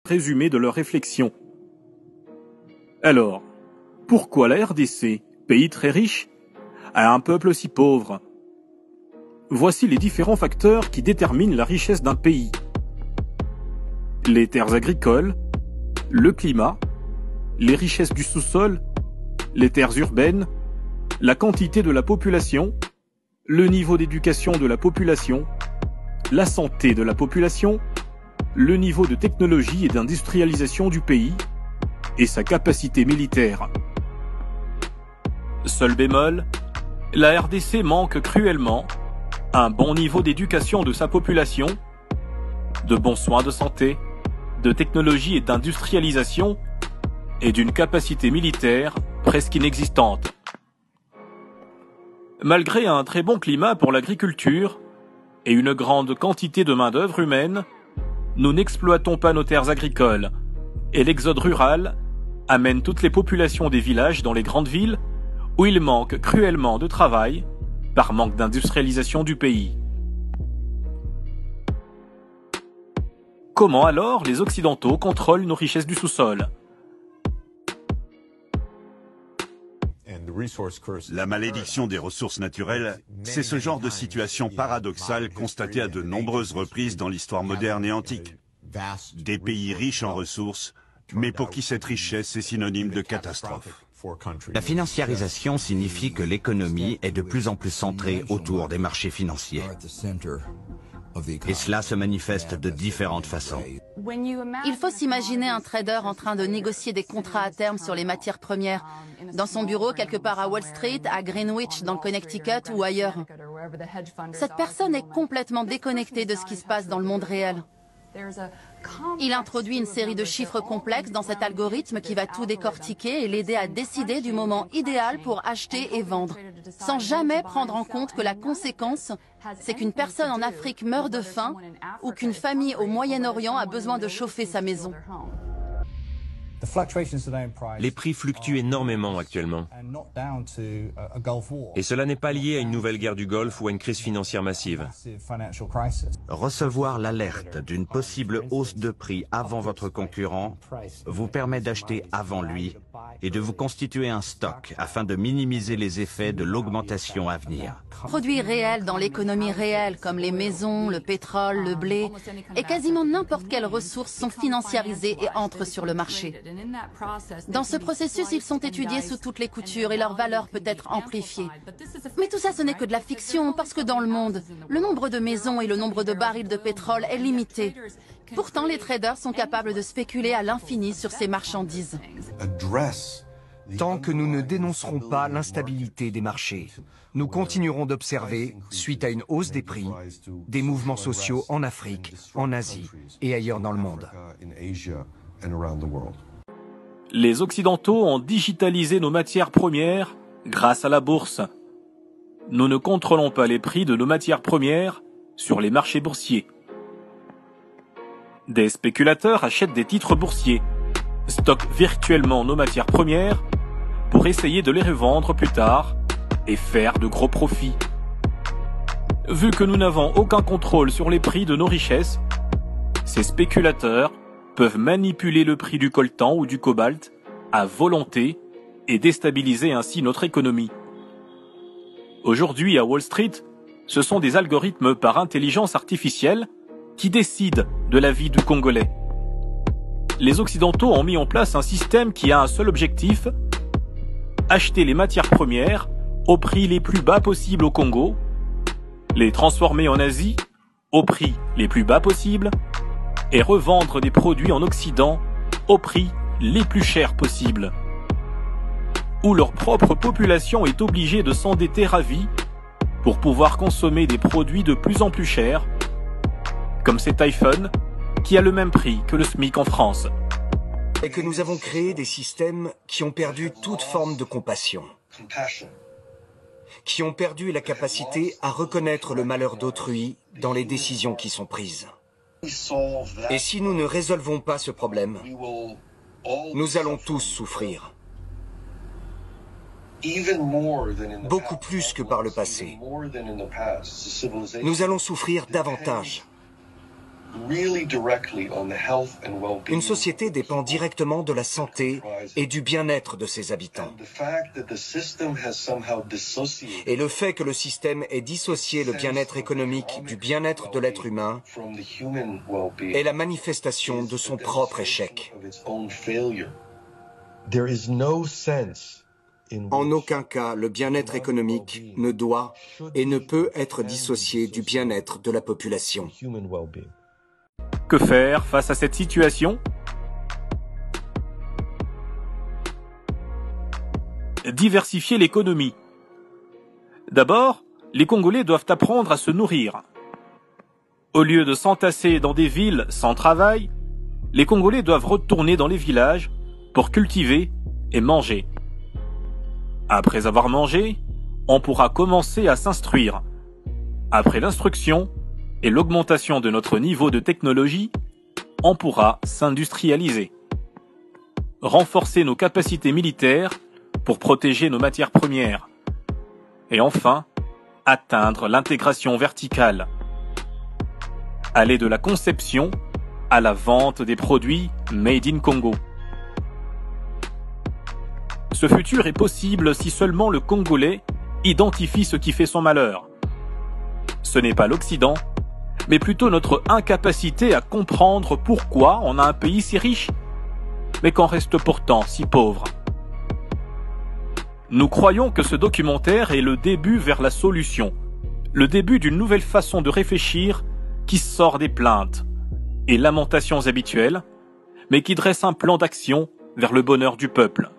résumé de leurs réflexions. Alors, pourquoi la RDC, pays très riche, a un peuple si pauvre? Voici les différents facteurs qui déterminent la richesse d'un pays. Les terres agricoles, le climat, les richesses du sous-sol, les terres urbaines, la quantité de la population, le niveau d'éducation de la population, la santé de la population, le niveau de technologie et d'industrialisation du pays et sa capacité militaire. Seul bémol, la RDC manque cruellement un bon niveau d'éducation de sa population, de bons soins de santé, de technologie et d'industrialisation et d'une capacité militaire presque inexistante. Malgré un très bon climat pour l'agriculture et une grande quantité de main-d'œuvre humaine, nous n'exploitons pas nos terres agricoles et l'exode rural amène toutes les populations des villages dans les grandes villes où il manque cruellement de travail par manque d'industrialisation du pays. Comment alors les Occidentaux contrôlent nos richesses du sous-sol ? La malédiction des ressources naturelles, c'est ce genre de situation paradoxale constatée à de nombreuses reprises dans l'histoire moderne et antique. Des pays riches en ressources, mais pour qui cette richesse est synonyme de catastrophe. La financiarisation signifie que l'économie est de plus en plus centrée autour des marchés financiers. Et cela se manifeste de différentes façons. Il faut s'imaginer un trader en train de négocier des contrats à terme sur les matières premières, dans son bureau quelque part à Wall Street, à Greenwich, dans le Connecticut ou ailleurs. Cette personne est complètement déconnectée de ce qui se passe dans le monde réel. Il introduit une série de chiffres complexes dans cet algorithme qui va tout décortiquer et l'aider à décider du moment idéal pour acheter et vendre, sans jamais prendre en compte que la conséquence, c'est qu'une personne en Afrique meurt de faim ou qu'une famille au Moyen-Orient a besoin de chauffer sa maison. Les prix fluctuent énormément actuellement. Et cela n'est pas lié à une nouvelle guerre du Golfe ou à une crise financière massive. Recevoir l'alerte d'une possible hausse de prix avant votre concurrent vous permet d'acheter avant lui et de vous constituer un stock afin de minimiser les effets de l'augmentation à venir. Produits réels dans l'économie réelle, comme les maisons, le pétrole, le blé, et quasiment n'importe quelles ressources sont financiarisées et entrent sur le marché. Dans ce processus, ils sont étudiés sous toutes les coutures et leur valeur peut être amplifiée. Mais tout ça, ce n'est que de la fiction, parce que dans le monde, le nombre de maisons et le nombre de barils de pétrole est limité. Pourtant, les traders sont capables de spéculer à l'infini sur ces marchandises. Tant que nous ne dénoncerons pas l'instabilité des marchés, nous continuerons d'observer, suite à une hausse des prix, des mouvements sociaux en Afrique, en Asie et ailleurs dans le monde. Les Occidentaux ont digitalisé nos matières premières grâce à la bourse. Nous ne contrôlons pas les prix de nos matières premières sur les marchés boursiers. Des spéculateurs achètent des titres boursiers, stockent virtuellement nos matières premières pour essayer de les revendre plus tard et faire de gros profits. Vu que nous n'avons aucun contrôle sur les prix de nos richesses, ces spéculateurs peuvent manipuler le prix du coltan ou du cobalt à volonté et déstabiliser ainsi notre économie. Aujourd'hui à Wall Street, ce sont des algorithmes par intelligence artificielle qui décident de la vie du Congolais. Les Occidentaux ont mis en place un système qui a un seul objectif: acheter les matières premières au prix les plus bas possibles au Congo, les transformer en Asie au prix les plus bas possibles et revendre des produits en Occident au prix les plus chers possibles. Où leur propre population est obligée de s'endetter à vie pour pouvoir consommer des produits de plus en plus chers, comme cet iPhone qui a le même prix que le SMIC en France. Et que nous avons créé des systèmes qui ont perdu toute forme de compassion, qui ont perdu la capacité à reconnaître le malheur d'autrui dans les décisions qui sont prises. Et si nous ne résolvons pas ce problème, nous allons tous souffrir. Beaucoup plus que par le passé. Nous allons souffrir davantage. Une société dépend directement de la santé et du bien-être de ses habitants. Et le fait que le système ait dissocié le bien-être économique du bien-être de l'être humain est la manifestation de son propre échec. En aucun cas, le bien-être économique ne doit et ne peut être dissocié du bien-être de la population. Que faire face à cette situation? Diversifier l'économie. D'abord, les Congolais doivent apprendre à se nourrir. Au lieu de s'entasser dans des villes sans travail, les Congolais doivent retourner dans les villages pour cultiver et manger. Après avoir mangé, on pourra commencer à s'instruire. Après l'instruction et l'augmentation de notre niveau de technologie, on pourra s'industrialiser. Renforcer nos capacités militaires pour protéger nos matières premières. Et enfin, atteindre l'intégration verticale. Aller de la conception à la vente des produits Made in Congo. Ce futur est possible si seulement le Congolais identifie ce qui fait son malheur. Ce n'est pas l'Occident, mais plutôt notre incapacité à comprendre pourquoi on a un pays si riche, mais qu'on reste pourtant si pauvre. Nous croyons que ce documentaire est le début vers la solution, le début d'une nouvelle façon de réfléchir qui sort des plaintes et lamentations habituelles, mais qui dresse un plan d'action vers le bonheur du peuple.